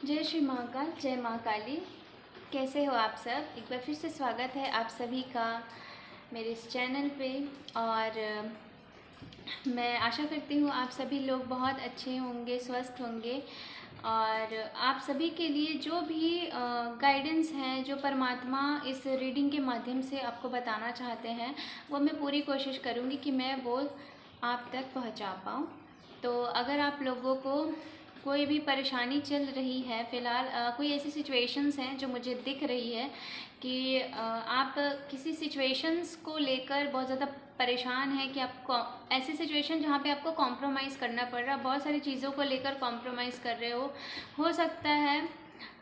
जय श्री महाकाल, जय माँ काली। कैसे हो आप सब? एक बार फिर से स्वागत है आप सभी का मेरे इस चैनल पे। और मैं आशा करती हूँ आप सभी लोग बहुत अच्छे होंगे, स्वस्थ होंगे। और आप सभी के लिए जो भी गाइडेंस हैं, जो परमात्मा इस रीडिंग के माध्यम से आपको बताना चाहते हैं, वो मैं पूरी कोशिश करूँगी कि मैं वो आप तक पहुँचा पाऊँ। तो अगर आप लोगों को कोई भी परेशानी चल रही है फ़िलहाल, कोई ऐसी सिचुएशंस हैं जो मुझे दिख रही है कि आप किसी सिचुएशंस को लेकर बहुत ज़्यादा परेशान हैं कि आपको ऐसी सिचुएशन जहाँ पे आपको कॉम्प्रोमाइज़ करना पड़ रहा है, बहुत सारी चीज़ों को लेकर कॉम्प्रोमाइज़ कर रहे हो सकता है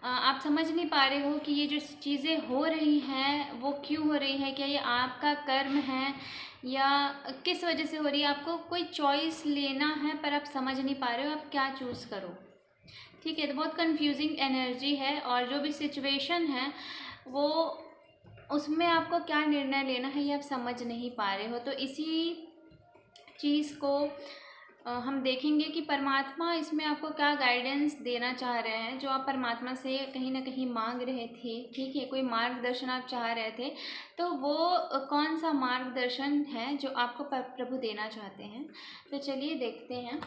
आप समझ नहीं पा रहे हो कि ये जो चीज़ें हो रही हैं वो क्यों हो रही हैं, क्या ये आपका कर्म है या किस वजह से हो रही है। आपको कोई चॉइस लेना है पर आप समझ नहीं पा रहे हो आप क्या चूज़ करो। ठीक है, तो बहुत कंफ्यूजिंग एनर्जी है और जो भी सिचुएशन है वो उसमें आपको क्या निर्णय लेना है ये आप समझ नहीं पा रहे हो। तो इसी चीज़ को हम देखेंगे कि परमात्मा इसमें आपको क्या गाइडेंस देना चाह रहे हैं, जो आप परमात्मा से कहीं ना कहीं मांग रहे थे। ठीक है, कोई मार्गदर्शन आप चाह रहे थे, तो वो कौन सा मार्गदर्शन है जो आपको प्रभु देना चाहते हैं। तो चलिए देखते हैं।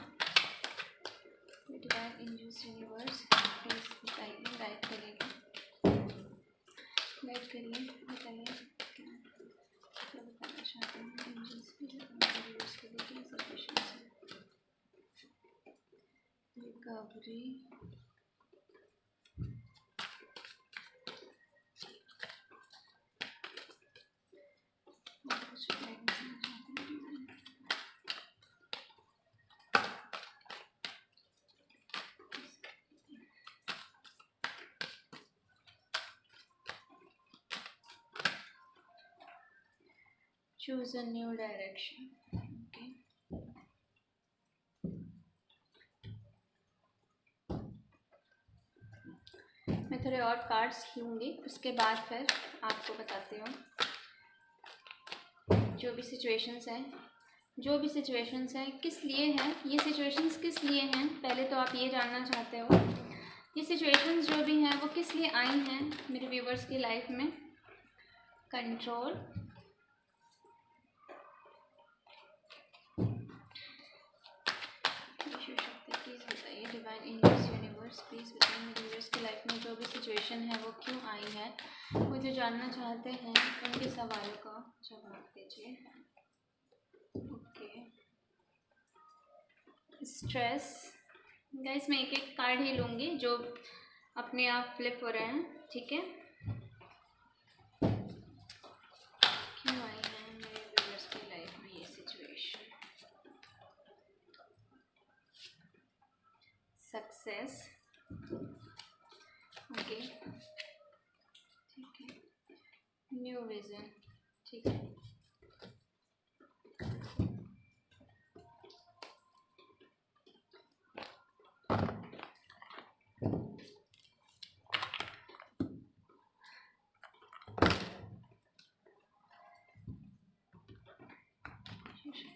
यूनिवर्स गाइड करिएगा, गाइड करिए, बताइए क्या बताना चाहते हैं एंजल्स के लिए सजेशन है। Recovery, choose a new direction. Okay. मैं थोड़े और कार्ड्स लूँगी, उसके बाद फिर आपको बताती हूँ जो भी सिचुएशंस हैं किस लिए हैं, ये सिचुएशंस किस लिए हैं। पहले तो आप ये जानना चाहते हो ये सिचुएशंस जो भी हैं वो किस लिए आई हैं मेरे व्यूवर्स की लाइफ में। कंट्रोल, प्लीज़ बताइए, डिवाइन एंजल्स यूनिवर्स प्लीज़ बताइए मेरे व्यूवर्स की लाइफ में जो भी सिचुएशन है वो क्यों आई है। वो जो जानना चाहते हैं उनके सवालों का जवाब दीजिए। Okay, stress. गाइस मैं एक एक कार्ड ही लूँगी जो अपने आप फ्लिप हो रहे हैं। ठीक है, क्यों आई है मेरे व्यूअर्स की लाइफ में ये सिचुएशन। सक्सेस, ओके, ठीक है, न्यू विजन, ठीक है,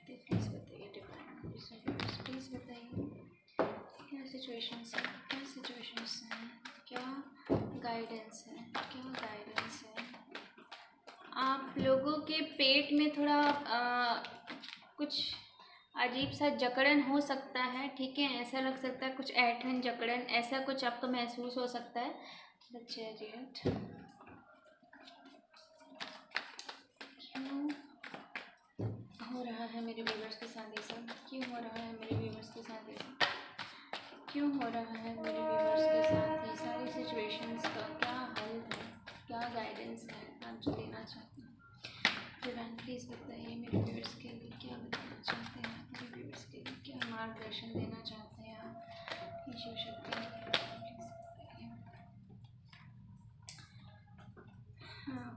प्लीज़ बताइए डिवाइन प्लीज़ बताइए क्या सिचुएशंस हैं, क्या गाइडेंस है। आप लोगों के पेट में थोड़ा कुछ अजीब सा जकड़न हो सकता है। ठीक है, ऐसा लग सकता है कुछ ऐंठन जकड़न ऐसा कुछ आपको महसूस हो सकता है। बच्चे क्यों हो रहा है मेरे व्यूअर्स के साथ ये सब, क्यों हो रहा है मेरे व्यूअर्स के साथ ये सब, क्यों हो रहा है मेरे व्यूअर्स के साथ ये सारी सिचुएशंस का क्या हल है, क्या गाइडेंस है आप जो देना चाहते हैं। डिवाइन प्लीज़ बताइए मेरे व्यूअर्स के लिए क्या बताना चाहते हैं, मेरे व्यूअर्स के लिए क्या मार्गदर्शन देना चाहते हैं आप। ईश्वर शक्ति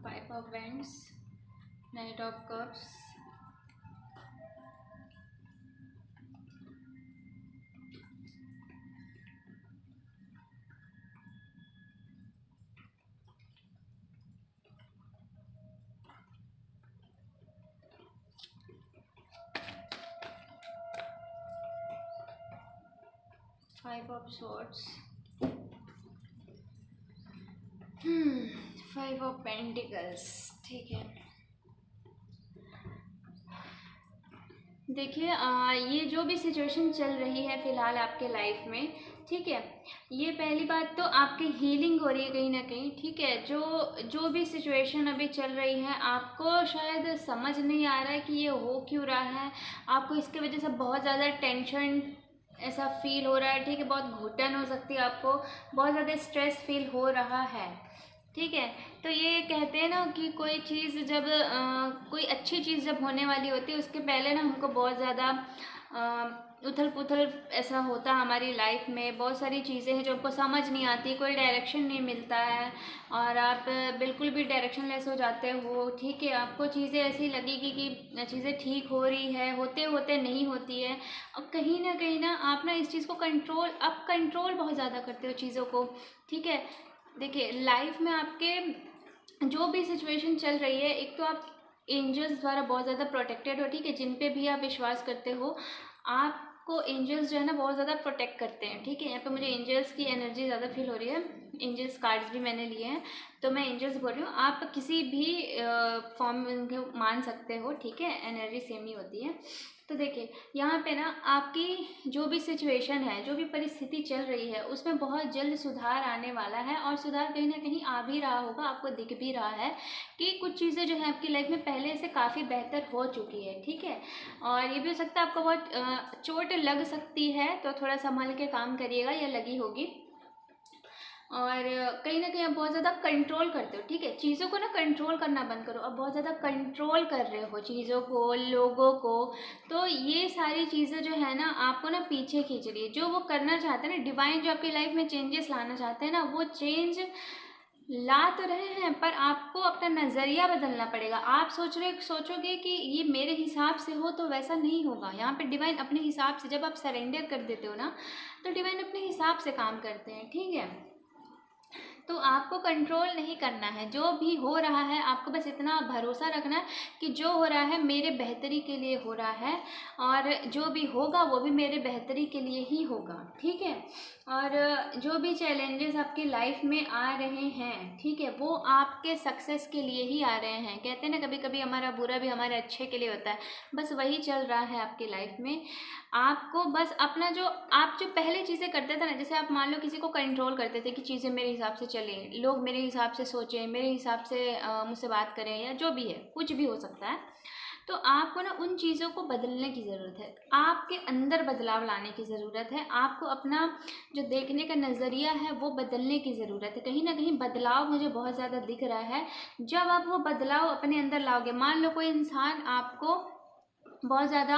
five of wands, night of cups, five of swords, five of pentacles, ठीक है। देखिए ये जो भी सिचुएशन चल रही है फ़िलहाल आपके लाइफ में, ठीक है, ये पहली बात तो आपकी हीलिंग हो रही है कहीं ना कहीं, ठीक है। जो भी सिचुएशन अभी चल रही है आपको शायद समझ नहीं आ रहा है कि ये हो क्यों रहा है। आपको इसके वजह से बहुत ज़्यादा टेंशन ऐसा फील हो रहा है, ठीक है, बहुत घुटन हो सकती है, आपको बहुत ज़्यादा स्ट्रेस फील हो रहा है, ठीक है। तो ये कहते हैं ना कि कोई चीज़ जब कोई अच्छी चीज़ जब होने वाली होती है उसके पहले ना हमको बहुत ज़्यादा उथल पुथल ऐसा होता है हमारी लाइफ में। बहुत सारी चीज़ें हैं जो आपको समझ नहीं आती, कोई डायरेक्शन नहीं मिलता है और आप बिल्कुल भी डायरेक्शन लेस हो जाते हो, ठीक है। आपको चीज़ें ऐसी लगेगी कि चीज़ें ठीक हो रही है, होते होते नहीं होती है। अब कहीं ना आप ना इस चीज़ को कंट्रोल बहुत ज़्यादा करते हो चीज़ों को, ठीक है। देखिए लाइफ में आपके जो भी सिचुएशन चल रही है, एक तो आप एंजल्स द्वारा बहुत ज़्यादा प्रोटेक्टेड हो, ठीक है। जिन पे भी आप विश्वास करते हो आपको एंजल्स जो है ना बहुत ज़्यादा प्रोटेक्ट करते हैं, ठीक है। यहाँ पे मुझे एंजल्स की एनर्जी ज़्यादा फील हो रही है। एंजल्स कार्ड्स भी मैंने लिए हैं तो मैं एंजल्स बोल रही हूँ। आप किसी भी फॉर्म में मान सकते हो, ठीक है, एनर्जी सेम ही होती है। तो देखिए यहाँ पे ना आपकी जो भी सिचुएशन है, जो भी परिस्थिति चल रही है उसमें बहुत जल्द सुधार आने वाला है और सुधार कहीं ना कहीं आ भी रहा होगा, आपको दिख भी रहा है कि कुछ चीज़ें जो है आपकी लाइफ में पहले से काफ़ी बेहतर हो चुकी है, ठीक है। और ये भी हो सकता है आपको बहुत चोट लग सकती है तो थोड़ा संभल के काम करिएगा, या लगी होगी। और कहीं ना कहीं आप बहुत ज़्यादा कंट्रोल करते हो, ठीक है। चीज़ों को ना कंट्रोल करना बंद करो, आप बहुत ज़्यादा कंट्रोल कर रहे हो चीज़ों को, लोगों को। तो ये सारी चीज़ें जो है ना आपको ना पीछे खींच रही है। जो वो करना चाहते हैं ना, डिवाइन जो आपकी लाइफ में चेंजेस लाना चाहते हैं ना, वो चेंज ला तो रहे हैं पर आपको अपना नज़रिया बदलना पड़ेगा। आप सोचोगे कि ये मेरे हिसाब से हो तो वैसा नहीं होगा। यहाँ पे डिवाइन अपने हिसाब से, जब आप सरेंडर कर देते हो ना तो डिवाइन अपने हिसाब से काम करते हैं, ठीक है। तो आपको कंट्रोल नहीं करना है, जो भी हो रहा है आपको बस इतना भरोसा रखना है कि जो हो रहा है मेरे बेहतरी के लिए हो रहा है और जो भी होगा वो भी मेरे बेहतरी के लिए ही होगा, ठीक है। और जो भी चैलेंजेस आपकी लाइफ में आ रहे हैं, ठीक है, वो आपके सक्सेस के लिए ही आ रहे हैं। कहते हैं ना कभी कभी हमारा बुरा भी हमारे अच्छे के लिए होता है, बस वही चल रहा है आपकी लाइफ में। आपको बस अपना आप जो पहले चीज़ें करते थे ना, जैसे आप मान लो किसी को कंट्रोल करते थे कि चीज़ें मेरे हिसाब से चलें, लोग मेरे हिसाब से सोचें, मेरे हिसाब से मुझसे बात करें, या जो भी है, कुछ भी हो सकता है। तो आपको ना उन चीज़ों को बदलने की ज़रूरत है, आपके अंदर बदलाव लाने की ज़रूरत है। आपको अपना जो देखने का नज़रिया है वो बदलने की ज़रूरत है। कहीं ना कहीं बदलाव मुझे बहुत ज़्यादा दिख रहा है। जब आप वो बदलाव अपने अंदर लाओगे, मान लो कोई इंसान आपको बहुत ज़्यादा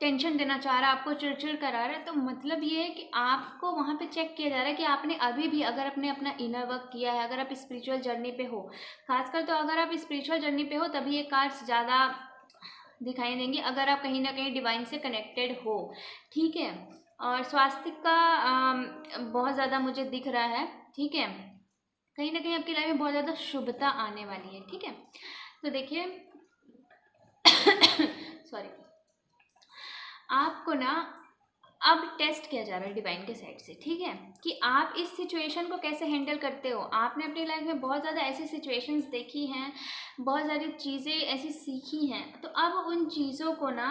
टेंशन देना चाह रहा है, आपको चिड़चिड़ करा रहा है, तो मतलब ये है कि आपको वहाँ पे चेक किया जा रहा है कि आपने अभी भी, अगर आपने अपना इनर वर्क किया है, अगर आप स्पिरिचुअल जर्नी पे हो, खासकर तो अगर आप स्पिरिचुअल जर्नी पे हो तभी ये कार्ड्स ज़्यादा दिखाई देंगी, अगर आप कहीं ना कहीं डिवाइन से कनेक्टेड हो, ठीक है। और स्वास्थ्य का बहुत ज़्यादा मुझे दिख रहा है, ठीक है। कहीं ना कहीं आपकी लाइफ में बहुत ज़्यादा शुभता आने वाली है, ठीक है। तो देखिए सॉरी, आपको ना अब टेस्ट किया जा रहा है डिवाइन के साइड से, ठीक है, कि आप इस सिचुएशन को कैसे हैंडल करते हो। आपने अपनी लाइफ में बहुत ज़्यादा ऐसी सिचुएशंस देखी हैं, बहुत सारी चीज़ें ऐसी सीखी हैं, तो अब उन चीज़ों को ना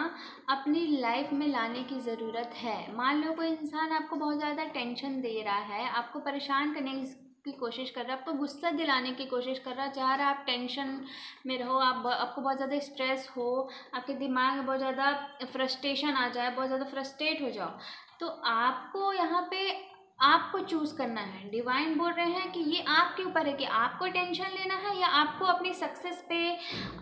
अपनी लाइफ में लाने की ज़रूरत है। मान लो कोई इंसान आपको बहुत ज़्यादा टेंशन दे रहा है, आपको परेशान करने की कोशिश कर रहा है, आपको गुस्सा दिलाने की कोशिश कर रहा है, चाह रहा है आप टेंशन में रहो, आपको बहुत ज़्यादा स्ट्रेस हो, आपके दिमाग में बहुत ज़्यादा फ्रस्ट्रेशन आ जाए, बहुत ज़्यादा फ्रस्ट्रेट हो जाओ। तो आपको यहाँ पे आपको चूज़ करना है। डिवाइन बोल रहे हैं कि ये आपके ऊपर है कि आपको टेंशन लेना है या आपको अपनी सक्सेस पे,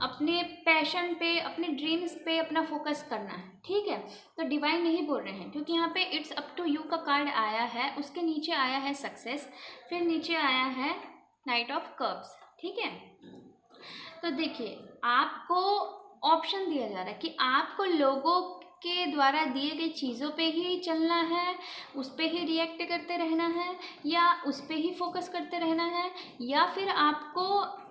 अपने पैशन पे, अपने ड्रीम्स पे अपना फोकस करना है, ठीक है। तो डिवाइन नहीं बोल रहे हैं, क्योंकि यहाँ पे इट्स अप टू यू का कार्ड आया है, उसके नीचे आया है सक्सेस, फिर नीचे आया है नाइट ऑफ कप्स, ठीक है। तो देखिए आपको ऑप्शन दिया जा रहा है कि आपको लोगों के द्वारा दिए गई चीज़ों पे ही चलना है, उस पे ही रिएक्ट करते रहना है, या उस पे ही फोकस करते रहना है, या फिर आपको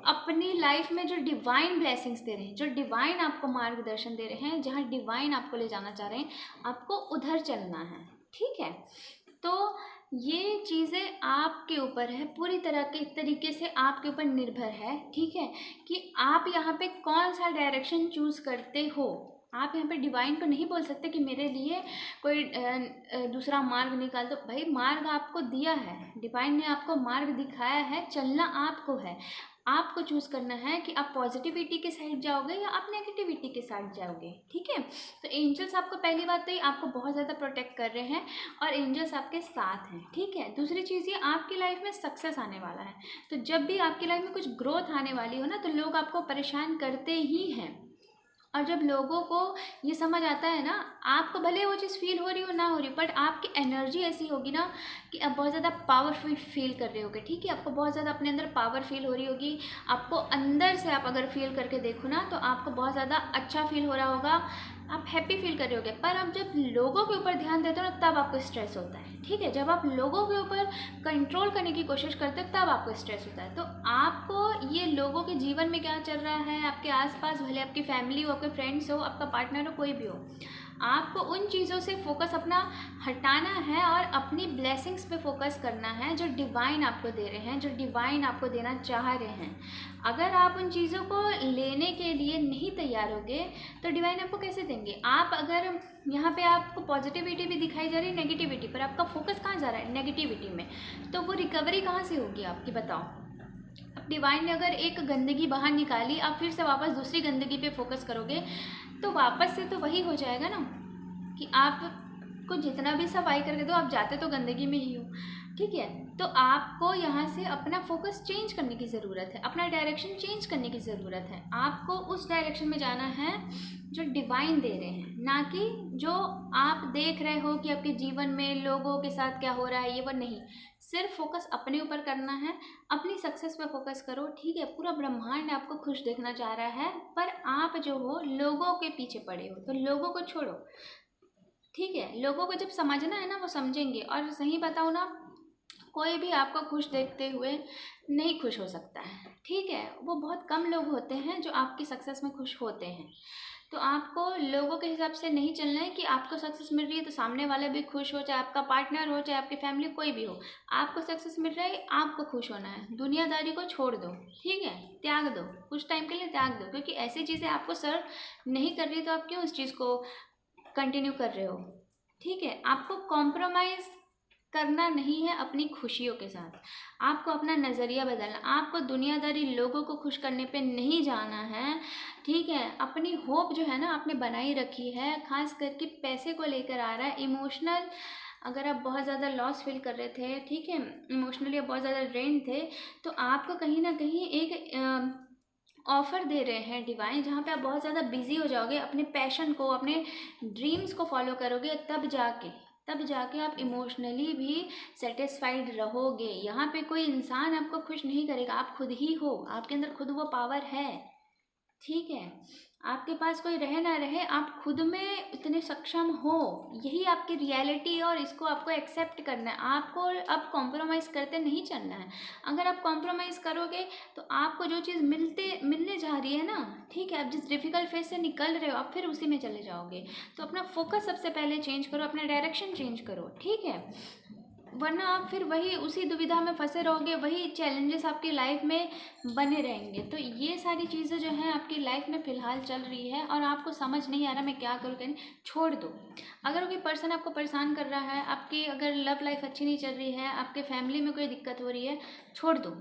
अपनी लाइफ में जो डिवाइन ब्लेसिंग्स दे रहे हैं, जो डिवाइन आपको मार्गदर्शन दे रहे हैं, जहाँ डिवाइन आपको ले जाना चाह रहे हैं, आपको उधर चलना है, ठीक है। तो ये चीज़ें आपके ऊपर है, पूरी तरह के तरीके से आपके ऊपर निर्भर है, ठीक है, कि आप यहाँ पे कौन सा डायरेक्शन चूज़ करते हो। आप यहाँ पे डिवाइन को नहीं बोल सकते कि मेरे लिए कोई दूसरा मार्ग निकाल दो। भाई मार्ग आपको दिया है, डिवाइन ने आपको मार्ग दिखाया है, चलना आपको है। आपको चूज़ करना है कि आप पॉजिटिविटी के साइड जाओगे या आप नेगेटिविटी के साइड जाओगे, ठीक है। तो एंजल्स आपको पहली बात तो ये आपको बहुत ज़्यादा प्रोटेक्ट कर रहे हैं और एंजल्स आपके साथ हैं, ठीक है। दूसरी चीज़ ये आपकी लाइफ में सक्सेस आने वाला है। तो जब भी आपकी लाइफ में कुछ ग्रोथ आने वाली हो ना, तो लोग आपको परेशान करते ही हैं। और जब लोगों को ये समझ आता है ना, आपको भले वो चीज़ फील हो रही हो ना हो रही, बट आपकी एनर्जी ऐसी होगी ना कि आप बहुत ज़्यादा पावरफुल फील कर रहे होगे, ठीक है। आपको बहुत ज़्यादा अपने अंदर पावर फील हो रही होगी। आपको अंदर से आप अगर फील करके देखो ना, तो आपको बहुत ज़्यादा अच्छा फील हो रहा होगा, आप हैप्पी फील कर रहे होगे। पर आप जब लोगों के ऊपर ध्यान देते हो ना, तब आपको स्ट्रेस होता है, ठीक है। जब आप लोगों के ऊपर कंट्रोल करने की कोशिश करते हो, तब आपको स्ट्रेस होता है। तो आपको ये लोगों के जीवन में क्या चल रहा है, आपके आसपास, भले आपकी फैमिली हो, आपके फ्रेंड्स हो, आपका पार्टनर हो, कोई भी हो, आपको उन चीज़ों से फोकस अपना हटाना है और अपनी ब्लेसिंग्स पे फोकस करना है जो डिवाइन आपको दे रहे हैं, जो डिवाइन आपको देना चाह रहे हैं। अगर आप उन चीज़ों को लेने के लिए नहीं तैयार होगे, तो डिवाइन आपको कैसे देंगे। आप अगर यहाँ पे आपको पॉजिटिविटी भी दिखाई जा रही है, नेगेटिविटी पर आपका फोकस कहाँ जा रहा है, नेगेटिविटी में, तो वो रिकवरी कहाँ से होगी आपकी, बताओ। अब डिवाइन ने अगर एक गंदगी बाहर निकाली, आप फिर से वापस दूसरी गंदगी पे फोकस करोगे, तो वापस से तो वही हो जाएगा ना कि आपको जितना भी सफाई करके दो, आप जाते तो गंदगी में ही हो, ठीक है। तो आपको यहाँ से अपना फोकस चेंज करने की ज़रूरत है, अपना डायरेक्शन चेंज करने की ज़रूरत है। आपको उस डायरेक्शन में जाना है जो डिवाइन दे रहे हैं, ना कि जो आप देख रहे हो कि आपके जीवन में लोगों के साथ क्या हो रहा है, ये वो नहीं। सिर्फ फोकस अपने ऊपर करना है, अपनी सक्सेस पे फोकस करो, ठीक है। पूरा ब्रह्मांड आपको खुश देखना चाह रहा है, पर आप जो हो लोगों के पीछे पड़े हो, तो लोगों को छोड़ो, ठीक है। लोगों को जब समझना है ना, वो समझेंगे। और सही बताओ ना, कोई भी आपको खुश देखते हुए नहीं खुश हो सकता है, ठीक है। वो बहुत कम लोग होते हैं जो आपकी सक्सेस में खुश होते हैं। तो आपको लोगों के हिसाब से नहीं चलना है कि आपको सक्सेस मिल रही है तो सामने वाला भी खुश हो, चाहे आपका पार्टनर हो, चाहे आपकी फैमिली, कोई भी हो। आपको सक्सेस मिल रहा है, आपको खुश होना है। दुनियादारी को छोड़ दो, ठीक है, त्याग दो, कुछ टाइम के लिए त्याग दो, क्योंकि ऐसी चीज़ें आपको सर्व नहीं कर रही, तो आप क्यों उस चीज़ को कंटिन्यू कर रहे हो, ठीक है। आपको कॉम्प्रोमाइज़ करना नहीं है अपनी खुशियों के साथ। आपको अपना नज़रिया बदलना, आपको दुनियादारी लोगों को खुश करने पे नहीं जाना है, ठीक है। अपनी होप जो है ना आपने बनाई रखी है, खास करके पैसे को लेकर आ रहा है, इमोशनल। अगर आप बहुत ज़्यादा लॉस फील कर रहे थे, ठीक है, इमोशनली आप बहुत ज़्यादा ड्रेन थे, तो आपको कहीं ना कहीं एक ऑफ़र दे रहे हैं डिवाइन, जहाँ पे आप बहुत ज़्यादा बिजी हो जाओगे, अपने पैशन को, अपने ड्रीम्स को फॉलो करोगे, तब जाके आप इमोशनली भी सेटिस्फाइड रहोगे। यहाँ पे कोई इंसान आपको खुश नहीं करेगा, आप खुद ही हो, आपके अंदर खुद वो पावर है, ठीक है। आपके पास कोई रहे ना रहे, आप खुद में इतने सक्षम हो, यही आपकी रियलिटी, और इसको आपको एक्सेप्ट करना है। आपको अब कॉम्प्रोमाइज़ करते नहीं चलना है। अगर आप कॉम्प्रोमाइज़ करोगे, तो आपको जो चीज़ मिलने जा रही है ना, ठीक है, आप जिस डिफ़िकल्ट फेज से निकल रहे हो, आप फिर उसी में चले जाओगे। तो अपना फोकस सबसे पहले चेंज करो, अपना डायरेक्शन चेंज करो, ठीक है। वरना आप फिर वही उसी दुविधा में फंसे रहोगे, वही चैलेंजेस आपकी लाइफ में बने रहेंगे। तो ये सारी चीज़ें जो हैं आपकी लाइफ में फ़िलहाल चल रही है और आपको समझ नहीं आ रहा मैं क्या करूँ, क्या नहीं, छोड़ दो। अगर कोई पर्सन आपको परेशान कर रहा है, आपकी अगर लव लाइफ अच्छी नहीं चल रही है, आपके फैमिली में कोई दिक्कत हो रही है, छोड़ दो।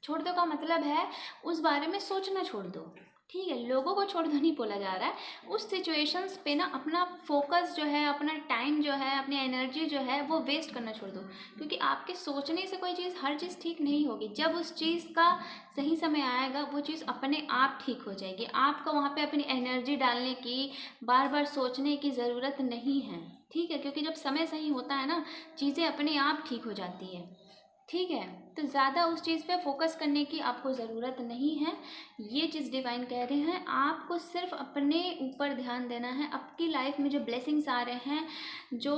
छोड़ दो का मतलब है उस बारे में सोचना छोड़ दो, ठीक है। लोगों को छोड़ दो नहीं बोला जा रहा है, उस सिचुएशंस पे ना अपना फोकस जो है, अपना टाइम जो है, अपनी एनर्जी जो है, वो वेस्ट करना छोड़ दो। क्योंकि आपके सोचने से कोई चीज़, हर चीज़ ठीक नहीं होगी। जब उस चीज़ का सही समय आएगा, वो चीज़ अपने आप ठीक हो जाएगी। आपको वहाँ पे अपनी एनर्जी डालने की, बार बार सोचने की ज़रूरत नहीं है, ठीक है। क्योंकि जब समय सही होता है ना, चीज़ें अपने आप ठीक हो जाती है, ठीक है। तो ज़्यादा उस चीज़ पे फोकस करने की आपको ज़रूरत नहीं है। ये चीज़ डिवाइन कह रहे हैं, आपको सिर्फ अपने ऊपर ध्यान देना है। आपकी लाइफ में जो ब्लेसिंग्स आ रहे हैं, जो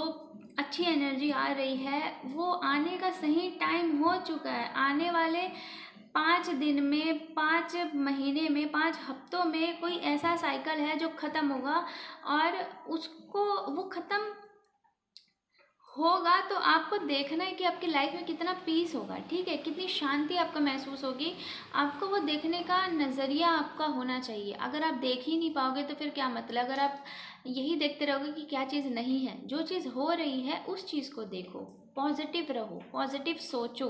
अच्छी एनर्जी आ रही है, वो आने का सही टाइम हो चुका है। आने वाले 5 दिन में, 5 महीने में, 5 हफ्तों में कोई ऐसा साइकिल है जो ख़त्म होगा, और उसको वो ख़त्म होगा तो आपको देखना है कि आपकी लाइफ में कितना पीस होगा, ठीक है, कितनी शांति आपको महसूस होगी। आपको वो देखने का नज़रिया आपका होना चाहिए। अगर आप देख ही नहीं पाओगे तो फिर क्या मतलब। अगर आप यही देखते रहोगे कि क्या चीज़ नहीं है, जो चीज़ हो रही है उस चीज़ को देखो, पॉजिटिव रहो, पॉजिटिव सोचो,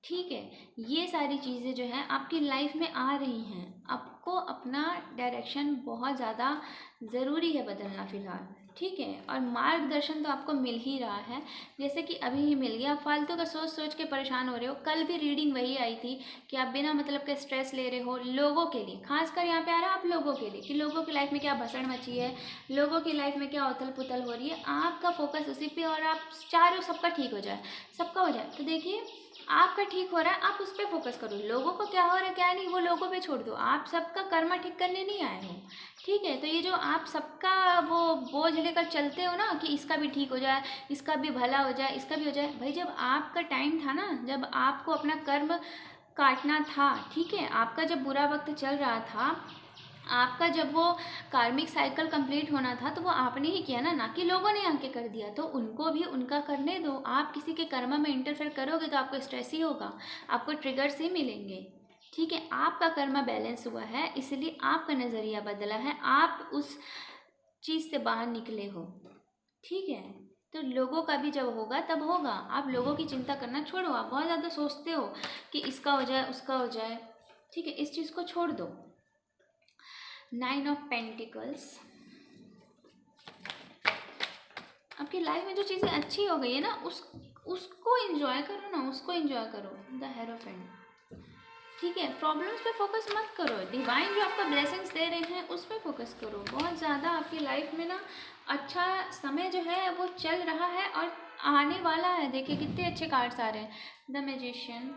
ठीक है। ये सारी चीज़ें जो है आपकी लाइफ में आ रही हैं। आपको अपना डायरेक्शन बहुत ज़्यादा ज़रूरी है बदलना फ़िलहाल, ठीक है। और मार्गदर्शन तो आपको मिल ही रहा है, जैसे कि अभी ही मिल गया। फालतू का सोच सोच के परेशान हो रहे हो। कल भी रीडिंग वही आई थी कि आप बिना मतलब के स्ट्रेस ले रहे हो लोगों के लिए, खासकर यहाँ पे आ रहा है आप लोगों के लिए, कि लोगों की लाइफ में क्या भसड़ मची है, लोगों की लाइफ में क्या उथल पुथल हो रही है। आपका फोकस उसी पे, और आप चाह रहे हो सबका ठीक हो जाए, सबका हो जाए। तो देखिए, आपका ठीक हो रहा है, आप उस पर फोकस करो। लोगों को क्या हो रहा है क्या नहीं, वो लोगों पे छोड़ दो। आप सबका कर्मा ठीक करने नहीं आए हो, ठीक है। तो ये जो आप सबका वो बोझ लेकर चलते हो ना कि इसका भी ठीक हो जाए, इसका भी भला हो जाए, इसका भी हो जाए, भाई जब आपका टाइम था ना, जब आपको अपना कर्म काटना था, ठीक है, आपका जब बुरा वक्त चल रहा था, आपका जब वो कार्मिक साइकिल कंप्लीट होना था, तो वो आपने ही किया ना कि लोगों ने आके कर दिया। तो उनको भी उनका करने दो। आप किसी के कर्म में इंटरफेयर करोगे तो आपको स्ट्रेस ही होगा, आपको ट्रिगर्स ही मिलेंगे, ठीक है। आपका कर्म बैलेंस हुआ है, इसलिए आपका नज़रिया बदला है, आप उस चीज़ से बाहर निकले हो, ठीक है। तो लोगों का भी जब होगा तब होगा। आप लोगों की चिंता करना छोड़ो। आप बहुत ज़्यादा सोचते हो कि इसका हो जाए, उसका हो जाए, ठीक है, इस चीज़ को छोड़ दो। 9 ऑफ पेंटिकल्स, आपकी लाइफ में जो चीज़ें अच्छी हो गई है ना, उसको एंजॉय करो ना, उसको एंजॉय करो। द हेरोफेंट, ठीक है। प्रॉब्लम्स पे फोकस मत करो, डिवाइन जो आपका ब्लेसिंग्स दे रहे हैं उस पर फोकस करो। बहुत ज़्यादा आपकी लाइफ में ना अच्छा समय जो है वो चल रहा है और आने वाला है। देखिए कितने अच्छे कार्ड्स आ रहे हैं। द मैजिशियन,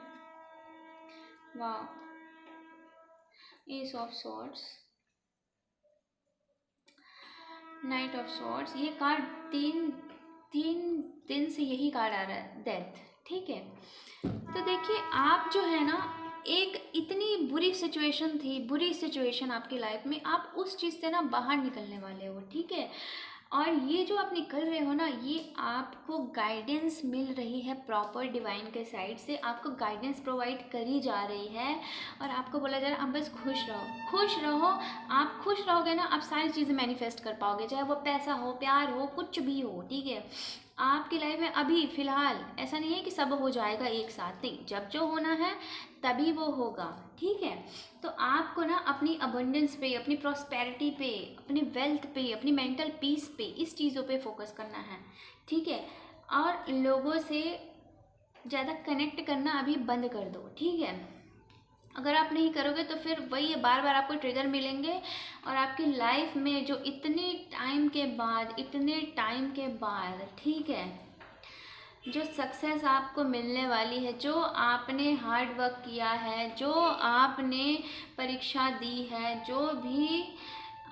वाह, S of swords, night of swords. ये कार्ड तीन दिन से यही कार्ड आ रहा है, डेथ, ठीक है। तो देखिए, आप जो है ना, एक इतनी बुरी सिचुएशन थी, बुरी सिचुएशन आपकी लाइफ में, आप उस चीज़ से ना बाहर निकलने वाले हो, ठीक है। और ये जो आप निकल रहे हो ना, ये आपको गाइडेंस मिल रही है प्रॉपर डिवाइन के साइड से, आपको गाइडेंस प्रोवाइड करी जा रही है। और आपको बोला जा रहा है आप बस खुश रहो, खुश रहो। आप खुश रहोगे ना, आप सारी चीज़ें मैनिफेस्ट कर पाओगे, चाहे वो पैसा हो, प्यार हो, कुछ भी हो, ठीक है। आपकी लाइफ में अभी फ़िलहाल ऐसा नहीं है कि सब हो जाएगा एक साथ, नहीं, जब जो होना है तभी वो होगा, ठीक है। तो आपको ना अपनी अबंडेंस पे, अपनी प्रॉस्पेरिटी पे, अपनी वेल्थ पे, अपनी मेंटल पीस पे, इस चीज़ों पे फोकस करना है, ठीक है। और लोगों से ज़्यादा कनेक्ट करना अभी बंद कर दो, ठीक है। अगर आप नहीं करोगे तो फिर वही है, बार बार आपको ट्रिगर मिलेंगे। और आपकी लाइफ में जो इतने टाइम के बाद, ठीक है, जो सक्सेस आपको मिलने वाली है, जो आपने हार्ड वर्क किया है, जो आपने परीक्षा दी है, जो भी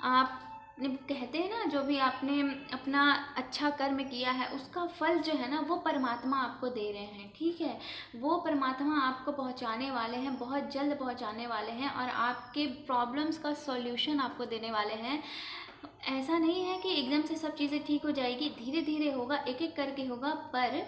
आप कहते हैं ना, जो भी आपने अपना अच्छा कर्म किया है, उसका फल जो है ना, वो परमात्मा आपको दे रहे हैं, ठीक है। वो परमात्मा आपको पहुंचाने वाले हैं, बहुत जल्द पहुंचाने वाले हैं, और आपके प्रॉब्लम्स का सॉल्यूशन आपको देने वाले हैं। ऐसा नहीं है कि एकदम से सब चीज़ें ठीक हो जाएगी, धीरे धीरे होगा, एक एक करके होगा, पर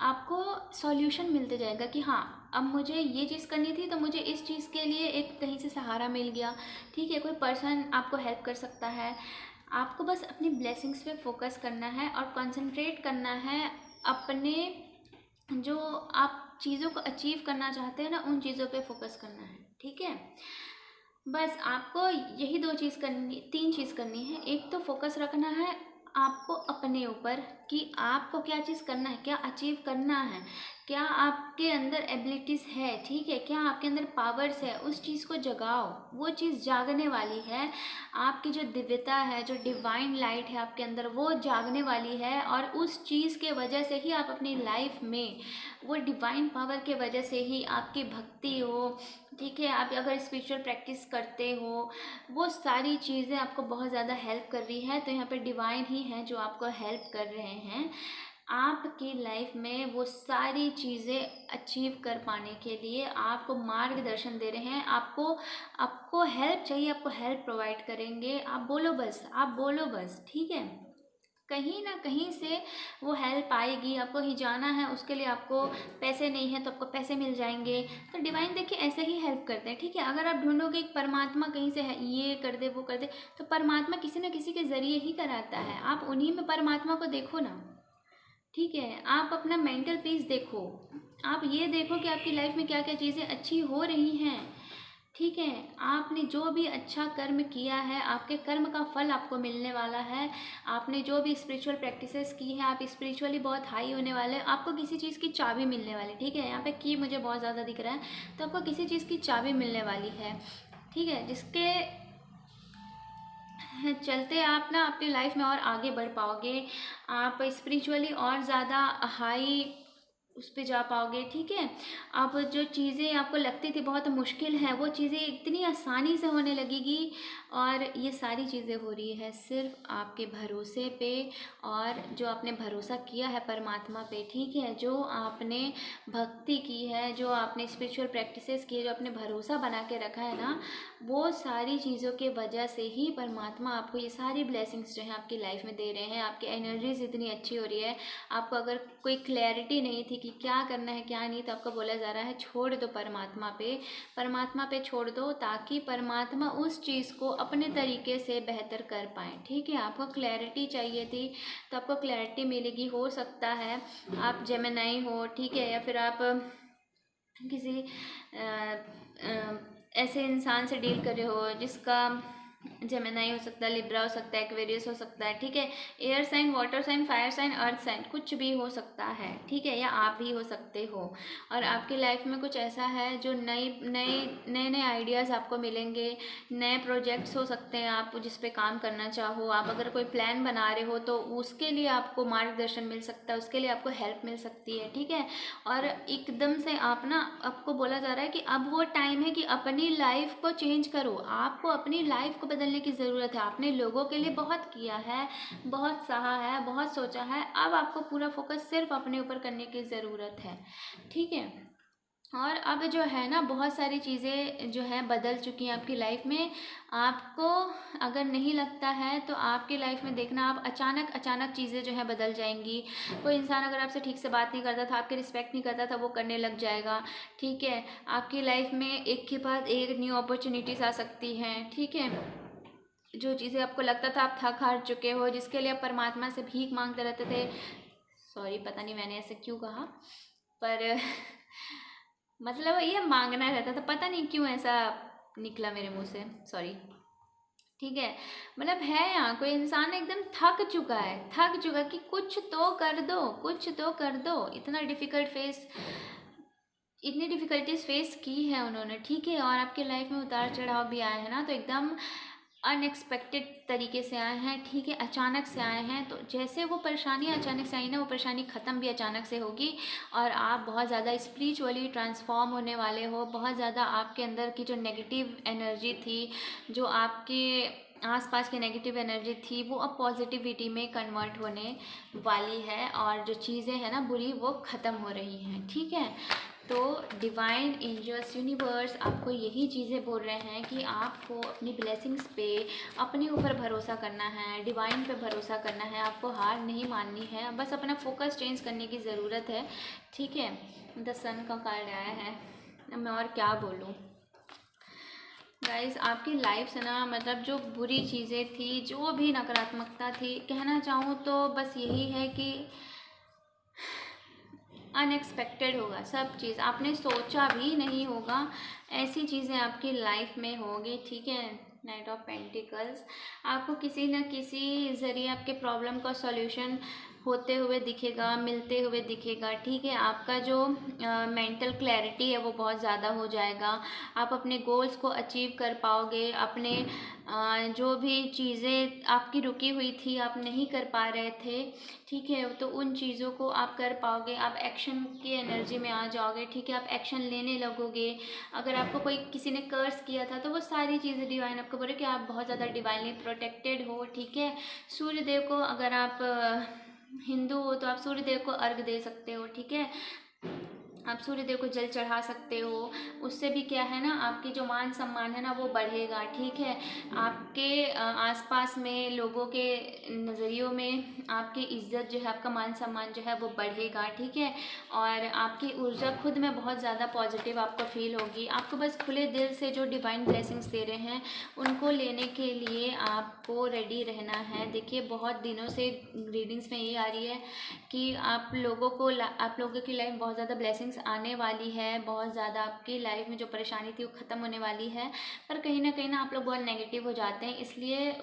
आपको सॉल्यूशन मिलते जाएगा कि हाँ, अब मुझे ये चीज़ करनी थी तो मुझे इस चीज़ के लिए एक कहीं से सहारा मिल गया, ठीक है। कोई पर्सन आपको हेल्प कर सकता है। आपको बस अपनी ब्लेसिंग्स पे फोकस करना है और कंसंट्रेट करना है अपने, जो आप चीज़ों को अचीव करना चाहते हैं ना, उन चीज़ों पे फोकस करना है, ठीक है। बस आपको यही तीन चीज़ करनी है। एक तो फोकस रखना है आपको अपने ऊपर कि आपको क्या चीज़ करना है, क्या अचीव करना है, क्या आपके अंदर एबिलिटीज़ है, ठीक है, क्या आपके अंदर पावर्स है, उस चीज़ को जगाओ। वो चीज़ जागने वाली है। आपकी जो दिव्यता है, जो डिवाइन लाइट है आपके अंदर, वो जागने वाली है। और उस चीज़ के वजह से ही आप अपनी लाइफ में, वो डिवाइन पावर के वजह से ही आपकी भक्ति हो, ठीक है, आप अगर स्पिरिचुअल प्रैक्टिस करते हो, वो सारी चीज़ें आपको बहुत ज़्यादा हेल्प कर रही है। तो यहाँ पे डिवाइन ही है जो आपको हेल्प कर रहे हैं आपकी लाइफ में वो सारी चीज़ें अचीव कर पाने के लिए। आपको मार्गदर्शन दे रहे हैं, आपको हेल्प चाहिए, आपको हेल्प प्रोवाइड करेंगे। आप बोलो बस, ठीक है। कहीं ना कहीं से वो हेल्प आएगी। आपको ही जाना है, उसके लिए आपको पैसे नहीं है तो आपको पैसे मिल जाएंगे। तो डिवाइन देखिए ऐसे ही हेल्प करते हैं, ठीक है। अगर आप ढूंढोगे कि परमात्मा कहीं से है, ये कर दे वो कर दे, तो परमात्मा किसी न किसी के ज़रिए ही कराता है। आप उन्हीं में परमात्मा को देखो ना, ठीक है। आप अपना मेंटल पीस देखो, आप ये देखो कि आपकी लाइफ में क्या क्या चीज़ें अच्छी हो रही हैं, ठीक है। आपने जो भी अच्छा कर्म किया है, आपके कर्म का फल आपको मिलने वाला है। आपने जो भी स्पिरिचुअल प्रैक्टिसेस की है, आप स्पिरिचुअली बहुत हाई होने वाले हैं। आपको किसी चीज़ की चाबी मिलने वाली, ठीक है। यहाँ पे की मुझे बहुत ज़्यादा दिख रहा है, तो आपको किसी चीज़ की चाबी मिलने वाली है, ठीक है, जिसके चलते आप ना अपनी लाइफ में और आगे बढ़ पाओगे। आप स्पिरिचुअली और ज़्यादा हाई उस पे जा पाओगे, ठीक है। अब जो चीज़ें आपको लगती थी बहुत मुश्किल है, वो चीज़ें इतनी आसानी से होने लगेगी। और ये सारी चीज़ें हो रही है सिर्फ आपके भरोसे पे, और जो आपने भरोसा किया है परमात्मा पे, ठीक है। जो आपने भक्ति की है, जो आपने स्पिरिचुअल प्रैक्टिसेस की है, जो आपने भरोसा बना के रखा है ना, वो सारी चीज़ों के वजह से ही परमात्मा आपको ये सारी ब्लेसिंग्स जो हैं आपकी लाइफ में दे रहे हैं। आपकी एनर्जीज इतनी अच्छी हो रही है। आपको अगर कोई क्लैरिटी नहीं थी कि क्या करना है क्या नहीं, तो आपको बोला जा रहा है छोड़ दो परमात्मा पे छोड़ दो, ताकि परमात्मा उस चीज़ को अपने तरीके से बेहतर कर पाएँ, ठीक है। आपको क्लैरिटी चाहिए थी तो आपको क्लैरिटी मिलेगी। हो सकता है आप जेमिनी हो, ठीक है, या फिर आप किसी ऐसे इंसान से डील कर रहे हो जिसका जेमिनी हो सकता है, लिब्रा हो सकता है, एक्वेरियस हो सकता है, ठीक है। Air sign, water sign, fire sign, earth sign, कुछ भी हो सकता है, ठीक है, या आप भी हो सकते हो। और आपकी लाइफ में कुछ ऐसा है जो नए आइडियाज़ आपको मिलेंगे, नए प्रोजेक्ट्स हो सकते हैं आप जिस पे काम करना चाहो। आप अगर कोई प्लान बना रहे हो तो उसके लिए आपको मार्गदर्शन मिल सकता है, उसके लिए आपको हेल्प मिल सकती है, ठीक है। और एकदम से आप ना, आपको बोला जा रहा है कि अब वो टाइम है कि अपनी लाइफ को चेंज करो। आपको अपनी लाइफ को बदलने की ज़रूरत है। आपने लोगों के लिए बहुत किया है, बहुत सहा है, बहुत सोचा है, अब आपको पूरा फोकस सिर्फ अपने ऊपर करने की ज़रूरत है, ठीक है। और अब जो है ना, बहुत सारी चीज़ें जो है बदल चुकी हैं आपकी लाइफ में। आपको अगर नहीं लगता है तो आपकी लाइफ में देखना, आप अचानक चीज़ें जो है बदल जाएंगी। कोई इंसान अगर आपसे ठीक से बात नहीं करता था, आपकी रिस्पेक्ट नहीं करता था, वो करने लग जाएगा, ठीक है। आपकी लाइफ में एक के बाद एक न्यू अपॉर्चुनिटीज़ आ सकती हैं, ठीक है। जो चीज़ें आपको लगता था आप थक हार चुके हो, जिसके लिए आप परमात्मा से भीख मांगते रहते थे, सॉरी पता नहीं मैंने ऐसे क्यों कहा, पर मतलब ये मांगना रहता था, पता नहीं क्यों ऐसा निकला मेरे मुंह से, सॉरी, ठीक है। मतलब है यहाँ कोई इंसान एकदम थक चुका कि कुछ तो कर दो, कुछ तो कर दो। इतनी डिफ़िकल्टीज फेस की है उन्होंने, ठीक है। और आपके लाइफ में उतार चढ़ाव भी आए हैं ना, तो एकदम अनएक्सपेक्टेड तरीके से आए हैं, ठीक है, अचानक से आए हैं। तो जैसे वो परेशानियाँ अचानक से आई ना, वो परेशानी ख़त्म भी अचानक से होगी। और आप बहुत ज़्यादा स्पिरिचुअली ट्रांसफॉर्म होने वाले हो। बहुत ज़्यादा आपके अंदर की जो नेगेटिव एनर्जी थी, जो आपके आसपास की नेगेटिव एनर्जी थी, वो अब पॉजिटिविटी में कन्वर्ट होने वाली है। और जो चीज़ें हैं ना बुरी, वो ख़त्म हो रही हैं, ठीक है। तो डिवाइन एंजल्स यूनिवर्स आपको यही चीज़ें बोल रहे हैं कि आपको अपनी ब्लेसिंग्स पे, अपने ऊपर भरोसा करना है, डिवाइन पे भरोसा करना है। आपको हार नहीं माननी है, बस अपना फोकस चेंज करने की ज़रूरत है, ठीक है। द सन का कार्ड आया है, मैं और क्या बोलूँ गाइस। आपकी लाइफ से ना, मतलब जो बुरी चीज़ें थी, जो भी नकारात्मकता थी, कहना चाहूँ तो बस यही है कि अनएक्सपेक्टेड होगा सब चीज़, आपने सोचा भी नहीं होगा ऐसी चीज़ें आपकी लाइफ में होगी, ठीक है। नाइट ऑफ पेंटिकल्स, आपको किसी न किसी ज़रिए आपके प्रॉब्लम का सॉल्यूशन होते हुए दिखेगा, मिलते हुए दिखेगा, ठीक है। आपका जो मेंटल क्लैरिटी है वो बहुत ज़्यादा हो जाएगा। आप अपने गोल्स को अचीव कर पाओगे। अपने जो भी चीज़ें आपकी रुकी हुई थी, आप नहीं कर पा रहे थे, ठीक है, तो उन चीज़ों को आप कर पाओगे। आप एक्शन की एनर्जी में आ जाओगे, ठीक है। आप एक्शन लेने लगोगे। अगर आपको कोई किसी ने कर्स किया था तो वो सारी चीज़ें डिवाइन आपको बोले कि आप बहुत ज़्यादा डिवाइनली प्रोटेक्टेड हो, ठीक है। सूर्य देव को, अगर आप हिंदू हो तो आप सूर्य देव को अर्घ दे सकते हो, ठीक है। आप सूर्य देव को जल चढ़ा सकते हो। उससे भी क्या है ना, आपकी जो मान सम्मान है ना वो बढ़ेगा, ठीक है। आपके आसपास में लोगों के नज़रियों में आपकी इज्जत जो है, आपका मान सम्मान जो है वो बढ़ेगा, ठीक है। और आपकी ऊर्जा खुद में बहुत ज़्यादा पॉजिटिव आपको फील होगी। आपको बस खुले दिल से जो डिवाइन ब्लेसिंग्स दे रहे हैं उनको लेने के लिए आपको रेडी रहना है। देखिए बहुत दिनों से रीडिंग्स में ये आ रही है कि आप लोगों की लाइफ बहुत ज़्यादा ब्लेसिंग्स आने वाली है, बहुत ज़्यादा आपकी लाइफ में जो परेशानी थी वो ख़त्म होने वाली है। पर कहीं ना आप लोग बहुत नेगेटिव हो जाते हैं, इसलिए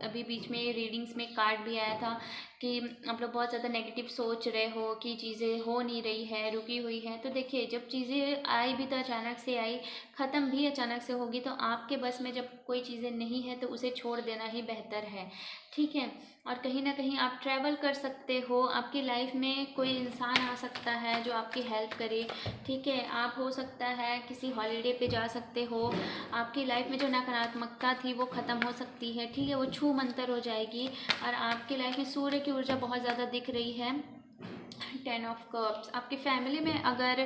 अभी बीच में रीडिंग्स में कार्ड भी आया था कि आप लोग बहुत ज़्यादा नेगेटिव सोच रहे हो कि चीज़ें हो नहीं रही है, रुकी हुई है। तो देखिए जब चीज़ें आई भी तो अचानक से आई, ख़त्म भी अचानक से होगी। तो आपके बस में जब कोई चीज़ें नहीं है तो उसे छोड़ देना ही बेहतर है, ठीक है। और कहीं ना कहीं आप ट्रैवल कर सकते हो, आपकी लाइफ में कोई इंसान आ सकता है जो आपकी हेल्प करे, ठीक है। आप हो सकता है किसी हॉलीडे पे जा सकते हो, आपकी लाइफ में जो नकारात्मकता थी वो ख़त्म हो सकती है, ठीक है, वो छू मंतर हो जाएगी। और आपकी लाइफ में सूर्य की ऊर्जा बहुत ज़्यादा दिख रही है। 10 ऑफ कप्स, आपकी फैमिली में अगर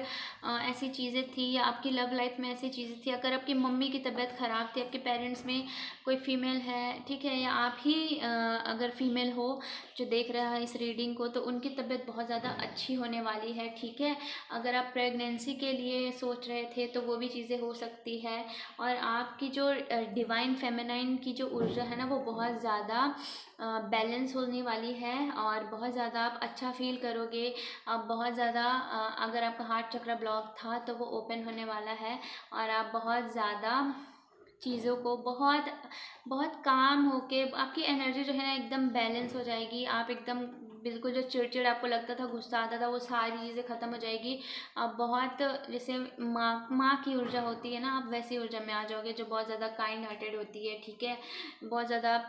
ऐसी चीज़ें थी या आपकी लव लाइफ में ऐसी चीज़ें थी, अगर आपकी मम्मी की तबीयत ख़राब थी, आपके पेरेंट्स में कोई फीमेल है, ठीक है, या आप ही अगर फीमेल हो जो देख रहा है इस रीडिंग को, तो उनकी तबीयत बहुत ज़्यादा अच्छी होने वाली है, ठीक है। अगर आप प्रेगनेंसी के लिए सोच रहे थे तो वो भी चीज़ें हो सकती है। और आपकी जो डिवाइन फेमिनाइन की जो ऊर्जा है ना वो बहुत ज़्यादा बैलेंस होने वाली है और बहुत ज़्यादा आप अच्छा फील करोगे। आप बहुत ज़्यादा अगर आपका हार्ट चक्र ब्लॉक था तो वो ओपन होने वाला है और आप बहुत ज़्यादा चीज़ों को बहुत बहुत काम होके आपकी एनर्जी जो है ना एकदम बैलेंस हो जाएगी। आप एकदम बिल्कुल जो चिड़चिड़ आपको लगता था, गुस्सा आता था, वो सारी चीज़ें ख़त्म हो जाएगी। आप बहुत जैसे माँ की ऊर्जा होती है ना, आप वैसी ऊर्जा में आ जाओगे जो बहुत ज़्यादा काइंड हार्टेड होती है, ठीक है। बहुत ज़्यादा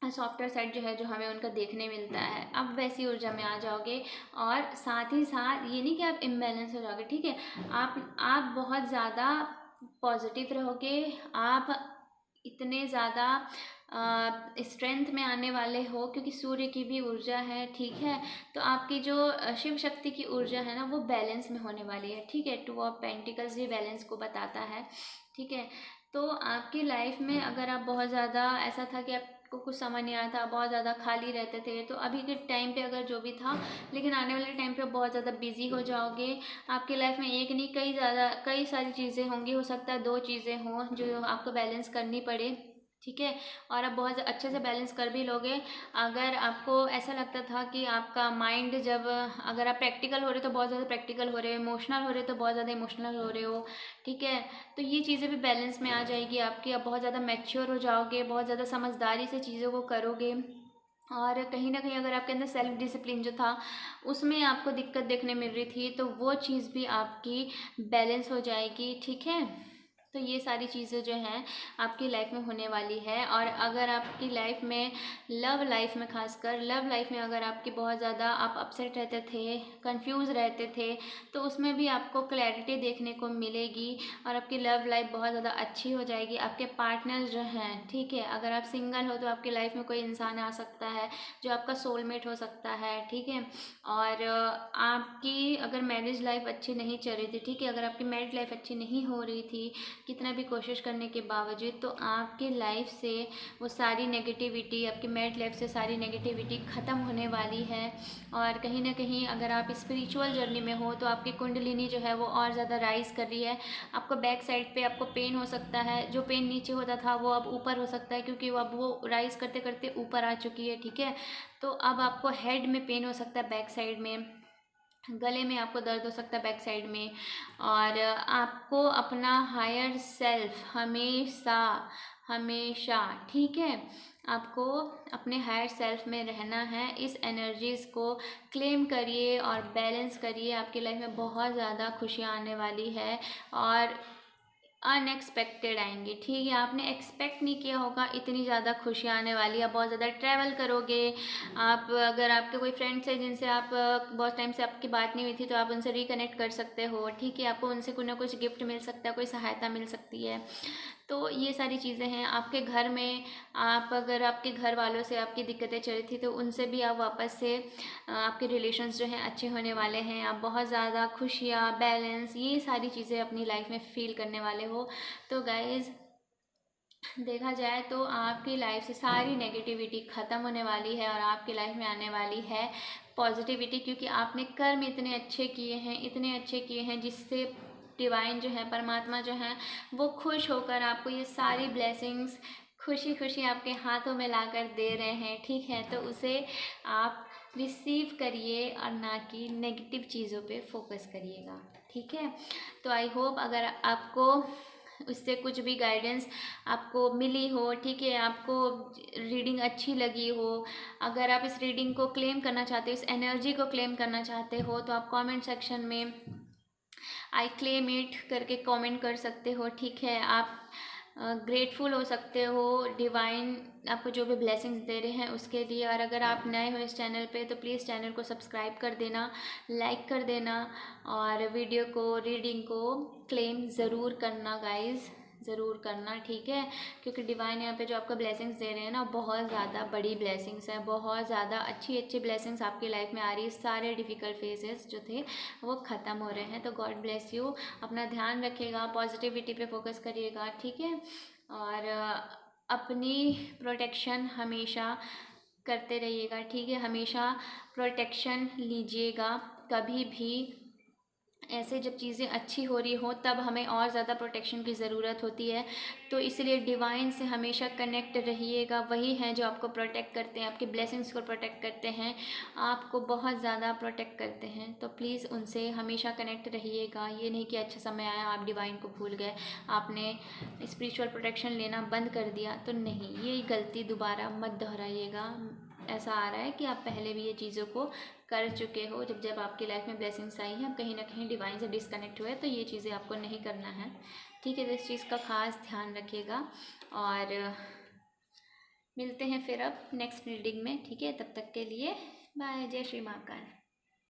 सॉफ्टवेयर साइड जो है जो हमें उनका देखने मिलता है, आप वैसी ऊर्जा में आ जाओगे। और साथ ही साथ ये नहीं कि आप इम्बैलेंस हो जाओगे, ठीक है। आप बहुत ज़्यादा पॉजिटिव रहोगे, आप इतने ज़्यादा स्ट्रेंथ में आने वाले हो क्योंकि सूर्य की भी ऊर्जा है, ठीक है। तो आपकी जो शिव शक्ति की ऊर्जा है ना वो बैलेंस में होने वाली है, ठीक है। 2 ऑफ पेंटिकल्स भी बैलेंस को बताता है, ठीक है। तो आपकी लाइफ में अगर आप बहुत ज़्यादा ऐसा था कि आपको कुछ समझ नहीं आ रहा था, बहुत ज़्यादा खाली रहते थे, तो अभी के टाइम पे अगर जो भी था, लेकिन आने वाले टाइम पे बहुत ज़्यादा बिजी हो जाओगे। आपकी लाइफ में एक नहीं कई सारी चीज़ें होंगी, हो सकता है 2 चीज़ें हों जो आपको बैलेंस करनी पड़े, ठीक है। और आप बहुत अच्छे से बैलेंस कर भी लोगे। अगर आपको ऐसा लगता था कि आपका माइंड जब अगर आप प्रैक्टिकल हो रहे हो तो बहुत ज़्यादा प्रैक्टिकल हो रहे हो, इमोशनल हो रहे हो तो बहुत ज़्यादा इमोशनल हो रहे हो, ठीक है। तो ये चीज़ें भी बैलेंस में आ जाएगी आपकी। आप बहुत ज़्यादा मैच्योर हो जाओगे, बहुत ज़्यादा समझदारी से चीज़ों को करोगे। और कहीं ना कहीं अगर आपके अंदर सेल्फ डिसिप्लिन जो था उसमें आपको दिक्कत देखने मिल रही थी तो वो चीज़ भी आपकी बैलेंस हो जाएगी, ठीक है। तो ये सारी चीज़ें जो हैं आपकी लाइफ में होने वाली है। और अगर आपकी लाइफ में लव लाइफ में खासकर लव लाइफ में अगर आपकी बहुत ज़्यादा आप अपसेट रहते थे, कंफ्यूज रहते थे, तो उसमें भी आपको क्लैरिटी देखने को मिलेगी और आपकी लव लाइफ बहुत ज़्यादा अच्छी हो जाएगी। आपके पार्टनर्स जो हैं, ठीक है, अगर आप सिंगल हो तो आपकी लाइफ में कोई इंसान आ सकता है जो आपका सोलमेट हो सकता है, ठीक है। और आपकी अगर मैरिज लाइफ अच्छी नहीं चल रही थी, ठीक है, अगर आपकी मैरिज लाइफ अच्छी नहीं हो रही थी कितना भी कोशिश करने के बावजूद, तो आपकी लाइफ से वो सारी नेगेटिविटी, आपकी मैरिड लाइफ से सारी नेगेटिविटी ख़त्म होने वाली है। और कहीं ना कहीं अगर आप स्पिरिचुअल जर्नी में हो तो आपकी कुंडलिनी जो है वो और ज़्यादा राइज कर रही है। आपको बैक साइड पे आपको पेन हो सकता है, जो पेन नीचे होता था वो अब ऊपर हो सकता है क्योंकि वो अब वो राइज करते करते ऊपर आ चुकी है, ठीक है। तो अब आपको हेड में पेन हो सकता है, बैक साइड में गले में आपको दर्द हो सकता है, बैक साइड में। और आपको अपना हायर सेल्फ हमेशा हमेशा, ठीक है, आपको अपने हायर सेल्फ में रहना है। इस एनर्जीज़ को क्लेम करिए और बैलेंस करिए। आपकी लाइफ में बहुत ज़्यादा खुशियाँ आने वाली है और अनएक्सपेक्टेड आएंगी, ठीक है। आपने एक्सपेक्ट नहीं किया होगा इतनी ज़्यादा खुशियाँ आने वाली है। आप बहुत ज़्यादा ट्रैवल करोगे। आप अगर आपके कोई फ्रेंड्स हैं जिनसे आप बहुत टाइम से आपकी बात नहीं हुई थी तो आप उनसे रिकनेक्ट कर सकते हो, ठीक है। आपको उनसे कुछ ना कुछ गिफ्ट मिल सकता है, कोई सहायता मिल सकती है। तो ये सारी चीज़ें हैं। आपके घर में आप अगर आपके घर वालों से आपकी दिक्कतें चल रही थी तो उनसे भी आप वापस से आपके रिलेशंस जो हैं अच्छे होने वाले हैं। आप बहुत ज़्यादा खुशियाँ, बैलेंस, ये सारी चीज़ें अपनी लाइफ में फ़ील करने वाले हो। तो गाइज़ देखा जाए तो आपकी लाइफ से सारी नेगेटिविटी ख़त्म होने वाली है और आपकी लाइफ में आने वाली है पॉजिटिविटी, क्योंकि आपने कर्म इतने अच्छे किए हैं, इतने अच्छे किए हैं जिससे डिवाइन जो है, परमात्मा जो है, वो खुश होकर आपको ये सारी ब्लेसिंग्स खुशी खुशी आपके हाथों में लाकर दे रहे हैं। ठीक है, तो उसे आप रिसीव करिए और ना कि नेगेटिव चीज़ों पे फोकस करिएगा। ठीक है, तो आई होप अगर आपको उससे कुछ भी गाइडेंस आपको मिली हो, ठीक है, आपको रीडिंग अच्छी लगी हो, अगर आप इस रीडिंग को क्लेम करना चाहते हो, इस एनर्जी को क्लेम करना चाहते हो, तो आप कमेंट सेक्शन में आई क्लेम इट करके कमेंट कर सकते हो। ठीक है, आप ग्रेटफुल हो सकते हो डिवाइन आपको जो भी ब्लेसिंग्स दे रहे हैं उसके लिए। और अगर आप नए हो इस चैनल पे तो प्लीज़ चैनल को सब्सक्राइब कर देना, लाइक कर देना और वीडियो को, रीडिंग को क्लेम ज़रूर करना गाइस, ज़रूर करना। ठीक है, क्योंकि डिवाइन यहाँ पे जो आपको ब्लेसिंग्स दे रहे हैं ना, बहुत ज़्यादा बड़ी ब्लेसिंग्स हैं, बहुत ज़्यादा अच्छी अच्छी ब्लेसिंग्स आपकी लाइफ में आ रही है। सारे डिफ़िकल्ट फेजेस जो थे वो ख़त्म हो रहे हैं। तो गॉड ब्लेस यू, अपना ध्यान रखिएगा, पॉजिटिविटी पे फोकस करिएगा। ठीक है, और अपनी प्रोटेक्शन हमेशा करते रहिएगा। ठीक है, हमेशा प्रोटेक्शन लीजिएगा। कभी भी ऐसे जब चीज़ें अच्छी हो रही हो तब हमें और ज़्यादा प्रोटेक्शन की ज़रूरत होती है, तो इसलिए डिवाइन से हमेशा कनेक्ट रहिएगा। वही हैं जो आपको प्रोटेक्ट करते हैं, आपकी ब्लेसिंग्स को प्रोटेक्ट करते हैं, आपको बहुत ज़्यादा प्रोटेक्ट करते हैं। तो प्लीज़ उनसे हमेशा कनेक्ट रहिएगा। ये नहीं कि अच्छा समय आया आप डिवाइन को भूल गए, आपने स्पिरिचुअल प्रोटेक्शन लेना बंद कर दिया, तो नहीं, ये गलती दोबारा मत दोहराइएगा। ऐसा आ रहा है कि आप पहले भी ये चीज़ों को कर चुके हो। जब जब आपकी लाइफ में ब्लेसिंग्स आई हैं, आप कहीं ना कहीं डिवाइन से डिस्कनेक्ट हुए, तो ये चीज़ें आपको नहीं करना है। ठीक है, तो इस चीज़ का खास ध्यान रखिएगा और मिलते हैं फिर अब नेक्स्ट रीडिंग में। ठीक है, तब तक के लिए बाय, जय श्री महाकाल।